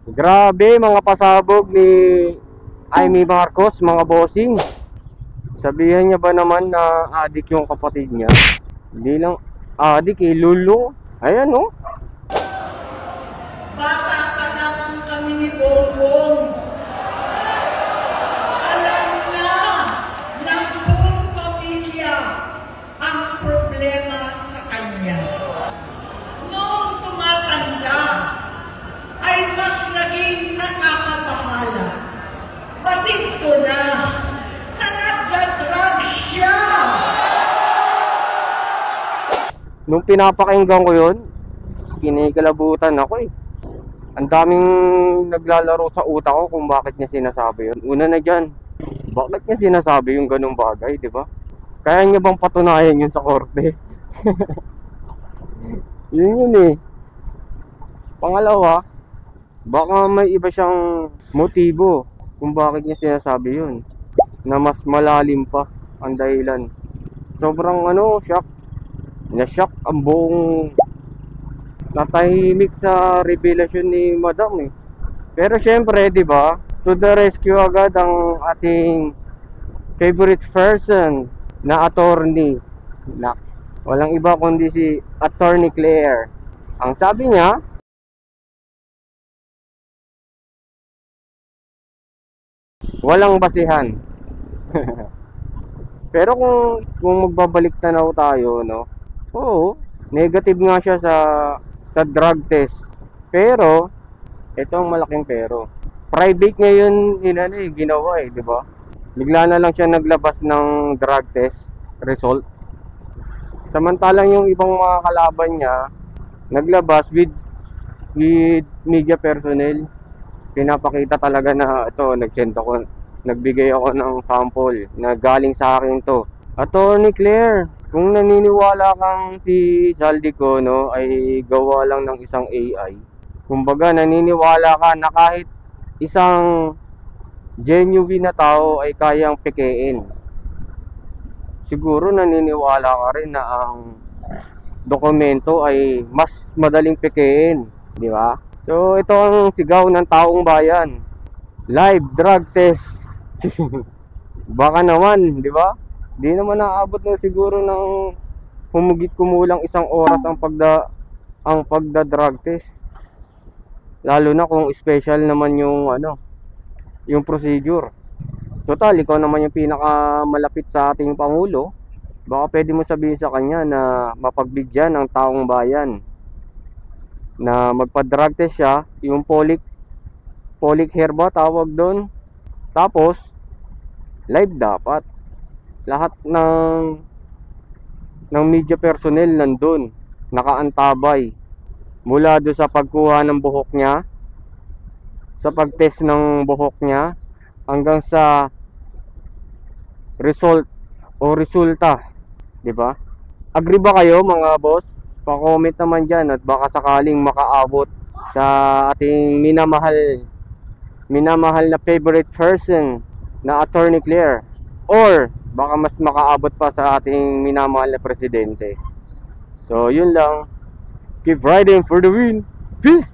Grabe mga pasabog ni Amy Marcos, mga bossing. Sabihan niya ba naman na adik yung kapatid niya? Hindi lang adik eh, lulong. Ayan oh. Bata pa lamang kami ni Bongbong. Alam niya ng buong pamilya ang problema sa kanya. Noong tumatanda, ay mas naging nakakabahala. Batid ko na nagda-drug siya. Nung pinapakinggan ko yun, kinikalabutan ako eh. Ang daming naglalaro sa utak ko kung bakit niya sinasabi yun. Una na dyan, bakit niya sinasabi yung ganung bagay, di ba? Kaya niya bang patunayan yun sa korte? Yun eh. Pangalawa, baka may iba siyang motibo kung bakit niya sinasabi yun, na mas malalim pa ang dahilan. Sobrang shock. Na-shock ang buong natahimik sa revelasyon ni Madam eh. Pero syempre, 'di ba? To the rescue agad ang ating favorite person na attorney. Nax. Walang iba kundi si Attorney Claire. Ang sabi niya, walang basihan. Pero kung magbabalik tanaw tayo, no? Oo, negative nga siya sa drug test. Pero ito ang malaking pero. Private ngayon ginawa eh, 'di ba? Bigla na lang siya naglabas ng drug test result. Samantalang yung ibang mga kalaban niya naglabas with media personnel. Pinapakita talaga na ito, nagbigay ako ng sample na galing sa akin to. Attorney Claire, kung naniniwala kang si Zaldico ay gawa lang ng isang AI, kumbaga naniniwala ka na kahit isang genuine na tao ay kayang pekein, siguro naniniwala ka rin na ang dokumento ay mas madaling pekein, di ba? So ito ang sigaw ng taong bayan, live drug test. Baka naman, di ba? Di naman naabot na siguro ng humigit-kumulang 1 oras ang pagda-drug test. Lalo na kung special naman yung procedure. Total, ikaw naman yung pinakamalapit sa ating Pangulo. Baka pwede mo sabihin sa kanya na mapagbigyan ng taong bayan na magpa-drug test siya, yung folic hair ba tawag doon. Tapos live dapat. Lahat ng media personnel nandun, nakaantabay, mula do sa pagkuha ng buhok niya, sa pagtest ng buhok niya, hanggang sa result o resulta, di ba? Agree ba kayo mga boss? Pa-comment naman dyan at baka sakaling makaabot sa ating minamahal na favorite person na Attorney Claire, or baka mas makaabot pa sa ating minamahal na presidente. So yun lang, keep riding for the win. Peace!